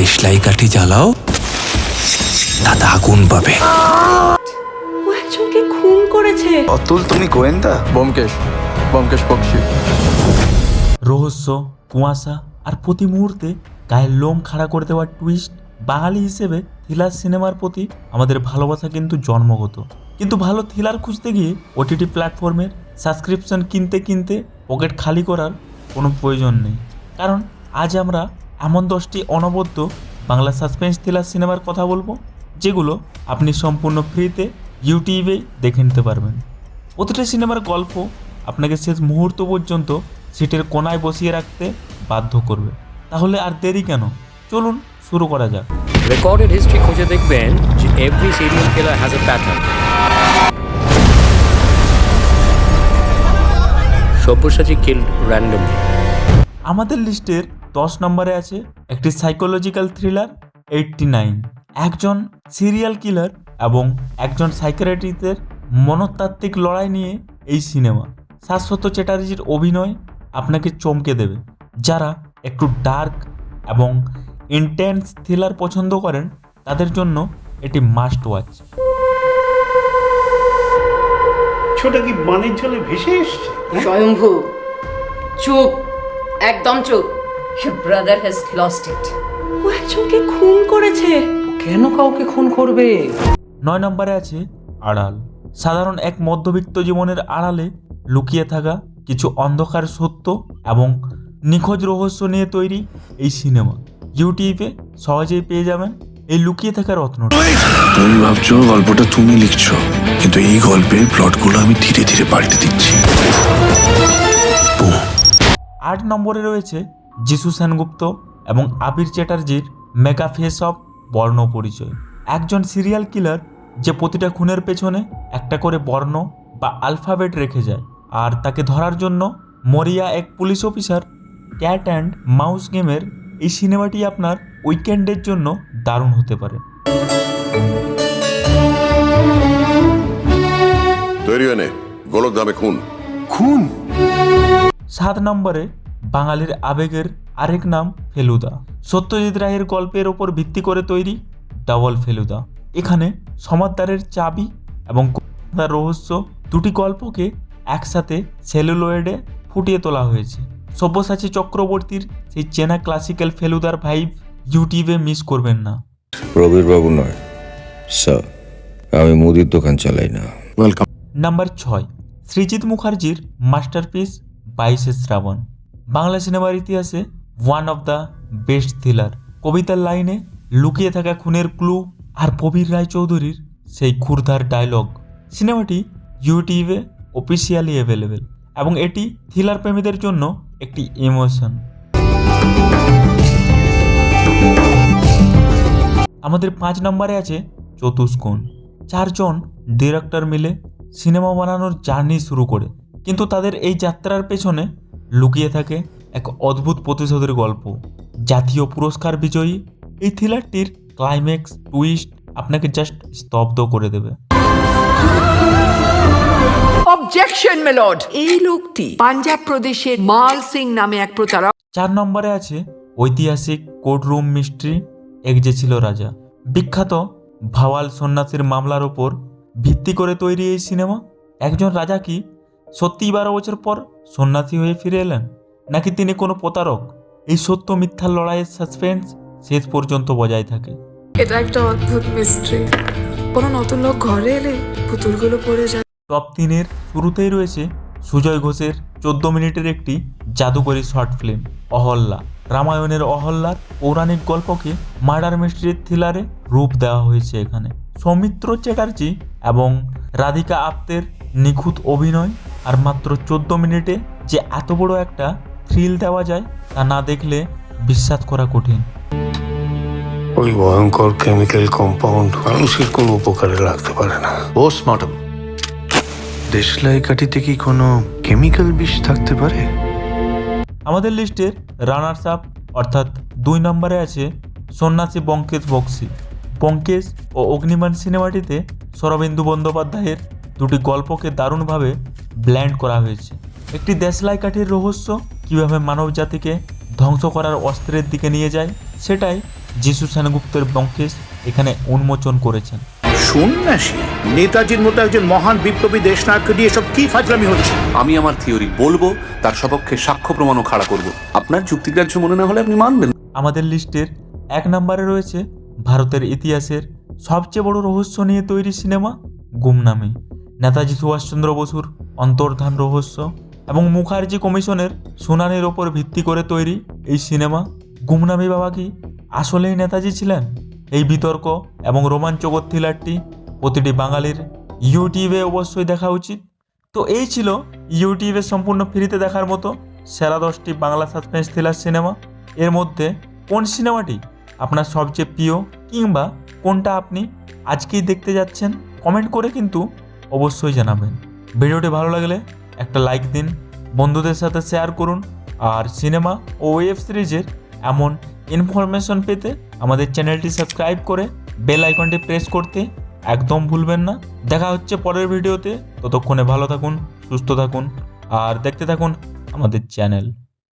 দেশলাই কাঠি জ্বালাও, তাতে আগুন পাবে। ও একজনকে খুন করেছে। অতুল, তুমি গোয়েন্দা? ব্যোমকেশ বক্সি। রহস্য, কুয়াশা আর প্রতি মুহূর্তে গায়ের লোম খাড়া করে দেওয়ার টুইস্ট। বাঙালি হিসেবে থ্রিলার সিনেমার প্রতি আমাদের ভালোবাসা কিন্তু জন্মগত, কিন্তু ভালো থ্রিলার খুঁজতে গিয়ে ওটিটি প্ল্যাটফর্মের সাবস্ক্রিপশন কিনতে পকেট খালি করার কোনো প্রয়োজন নেই। কারণ আজ আমরা এমন 10টি অনবদ্য বাংলা সাসপেন্স থ্রিলার সিনেমার কথা বলবো, যেগুলো আপনি সম্পূর্ণ ফ্রিতে ইউটিউবেই দেখে নিতে পারবেন। প্রতিটা সিনেমার গল্প আপনাকে শেষ মুহূর্ত পর্যন্ত সিটের কোনায় বসিয়ে রাখতে বাধ্য করবে। তাহলে আর দেরি কেন, চলুন শুরু করা যাক। রেকর্ডেড হিস্ট্রি খুঁজে দেখবেন যে every serial killer has a pattern. Sabyasachi killed randomly. আমাদের লিস্টের 10 নম্বরে আছে একটি সাইকোলজিক্যাল থ্রিলার 89। একজন সিরিয়াল কিলার এবং একজন সাইকিয়াট্রিস্টের মনস্তাত্ত্বিক লড়াই নিয়ে এই সিনেমা। শাশ্বত চ্যাটার্জির অভিনয় আপনাকে চমকে দেবে। যারা একটু ডার্ক এবং ইন্টেন্স থ্রিলার পছন্দ করেন তাদের জন্য এটি মাস্ট ওয়াচ। ছোট কি বানের জলে ভেসে এসছে? স্বয়ংভু, চুপ, একদম চুপ। Your brother has lost it. ও একজনকে খুন করেছে। কেন কাউকে খুন করবে? 9 নম্বরে আছে আড়াল। সাধারণ এক মধ্যবিত্ত জীবনের আড়ালে লুকিয়ে থাকা কিছু অন্ধকার সত্য এবং নিখোঁজ রহস্য নিয়ে তৈরি এই সিনেমা। ইউটিউবে সহজেই পেয়ে যাবেন এই লুকিয়ে থাকা রত্নটা। তুমি ভাবছো গল্পটা তুমি লিখছো, কিন্তু এই গল্পের প্লটগুলো আমি ধীরে ধীরে পাল্টে দিচ্ছি। 8 নম্বরে রয়েছে যিশু সেনগুপ্ত এবং আবির চ্যাটার্জির মেগা ফেস অফ বর্ণ পরিচয়। একজন সিরিয়াল কিলার যে প্রতিটা খুনের পেছনে একটা করে বর্ণ বা আলফাবেট রেখে যায়, আর তাকে ধরার জন্য মরিয়া এক police officer. Cat and mouse গেমের এই সিনেমাটি আপনার উইকেন্ডের জন্য দারুণ হতে পারে। তৈরি হয়ে নে, গোলক ধামে খুন। 7 নম্বরে বাঙালির আবেগের আরেক নাম ফেলুদা। সত্যজিৎ রায়ের গল্পের ওপর ভিত্তি করে তৈরি ডাবল ফেলুদা। এখানে সমাদদারের চাবি এবং তার রহস্য দুটি গল্পকে একসাথে সেলুলয়েডে ফুটিয়ে তোলা হয়েছে। সব্যসাচী চক্রবর্তীর সেই চেনা ক্লাসিক্যাল ফেলুদার ভাইব ইউটিউবে মিস করবেন না। প্রবীর বাবু নয় স্যার, আমি মুদির দোকান চালাই না। ওয়েলকাম। নাম্বার 6, সৃজিত মুখার্জির মাস্টারপিস 22শে শ্রাবণ। বাংলা সিনেমার ইতিহাসে one of the best thriller. কবিতার লাইনে লুকিয়ে থাকা খুনের ক্লু আর প্রবীর রায়চৌধুরীর সেই ক্ষুরধার ডায়লগ। সিনেমাটি ইউটিউবে অফিসিয়ালি অ্যাভেলেবেল এবং এটি থ্রিলার প্রেমীদের জন্য একটি ইমোশন। আমাদের 5 নম্বরে আছে চতুষ্কোণ। 4 জন ডিরেক্টর মিলে সিনেমা বানানোর জার্নি শুরু করে, কিন্তু তাদের এই যাত্রার পেছনে লুকিয়ে থাকে এক অদ্ভুত প্রতিশোধের গল্প। জাতীয় পুরস্কার বিজয়ী এই থ্রিলারটির ক্লাইম্যাক্স টুইস্ট আপনাকে জাস্ট স্তব্ধ করে দেবে। Objection mailed. এই লোকটি পাঞ্জাব প্রদেশের মাল সিং নামে এক প্রতারক। 4 নম্বরে আছে ঐতিহাসিক কোর্টরুম মিস্ট্রি, এক যে ছিল রাজা। বিখ্যাত ভাওয়াল সন্ন্যাসীর মামলার ওপর ভিত্তি করে তৈরি এই সিনেমা। একজন রাজা কি সত্যিই 12 বছর পর সন্ন্যাসী হয়ে ফিরে এলেন, নাকি তিনি কোনো প্রতারক? এই সত্য মিথ্যার লড়াইয়ের সাসপেন্স শেষ পর্যন্ত বজায় থাকে। এটা একটা অদ্ভুত মিস্ট্রি। কোনো নতুন লোক ঘরে এলে পুতুলগুলো পড়ে যায়। টপ 3-এর শুরুতেই রয়েছে সুজয় ঘোষের 14 মিনিটের একটি জাদুকরী শর্ট ফিল্ম অহল্যা। রামায়ণের অহল্যার পৌরাণিক গল্পকে মার্ডার মিস্ট্রির থ্রিলারে রূপ দেওয়া হয়েছে এখানে। সৌমিত্র চ্যাটার্জি এবং রাধিকা আপ্তের নিখুঁত অভিনয়, আর মাত্র 14 মিনিটে যে এত বড় একটা থ্রিল দেওয়া যায় তা না দেখলে বিশ্বাস করা কঠিন। ওই ভয়ঙ্কর কেমিক্যাল কম্পাউন্ড মানুষের কোনো উপকারে লাগতে পারে না। পোস্টমর্টম। দেশলাই কাঠিতে কি কোনো কেমিক্যাল বিষ থাকতে পারে? আমাদের লিস্টের রানার্স আপ অর্থাৎ 2 নম্বরে আছে সন্ন্যাসী ব্যোমকেশ বক্সি। ব্যোমকেশ ও অগ্নিমান সিনেমাটিতে শরদিন্দু বন্দ্যোপাধ্যায়ের দুটি গল্পকে দারুণভাবে ব্ল্যান্ড করা হয়েছে। একটি দেশলাই কাঠির রহস্য কীভাবে মানব জাতিকে ধ্বংস করার অস্ত্রের দিকে নিয়ে যায়, সেটাই যিশু সেনগুপ্তের ব্যোমকেশ এখানে উন্মোচন করেছেন। সন্ন্যাসী নেতাজির মতো একজন মহান বিপ্লবী দেশনায়ককে দিয়ে সব কি ফাজলামি হচ্ছে? আমি আমার থিওরি বলবো, তার সপক্ষে সাক্ষ্য প্রমাণও খাড়া করব। আপনার যুক্তিগ্রাহ্য মনে না হলে আপনি মানবেন। আমাদের লিস্টের 1 নম্বরে রয়েছে ভারতের ইতিহাসের সবচেয়ে বড় রহস্য নিয়ে তৈরি সিনেমা গুমনামি। নেতাজি সুভাষচন্দ্র বসুর অন্তর্ধান রহস্য এবং মুখার্জি কমিশনের শুনানির ওপর ভিত্তি করে তৈরি এই সিনেমা গুমনামি বাবা কি আসলেই নেতাজি ছিলেন? এই বিতর্ক এবং রোমাঞ্চকর থ্রিলারটি প্রতিটি বাঙালির ইউটিউবে অবশ্যই দেখা উচিত। তো এই ছিল ইউটিউবে সম্পূর্ণ ফ্রিতে দেখার মতো সেরা 10টি বাংলা সাসপেন্স থ্রিলার সিনেমা। এর মধ্যে কোন সিনেমাটি আপনার সবচেয়ে প্রিয় কিংবা কোনটা আপনি আজকেই দেখতে যাচ্ছেন কমেন্ট করে কিন্তু অবশ্যই জানাবেন। ভিডিওটি ভালো লাগলে একটা লাইক দিন, বন্ধুদের সাথে শেয়ার করুন, আর সিনেমা ও ওয়েব সিরিজের এমন ইনফরমেশন পেতে আমাদের চ্যানেলটি সাবস্ক্রাইব করে বেল আইকনটি প্রেস করতে একদম ভুলবেন না। দেখা হচ্ছে পরের ভিডিওতে, ততক্ষণে ভালো থাকুন, সুস্থ থাকুন আর দেখতে থাকুন আমাদের চ্যানেল।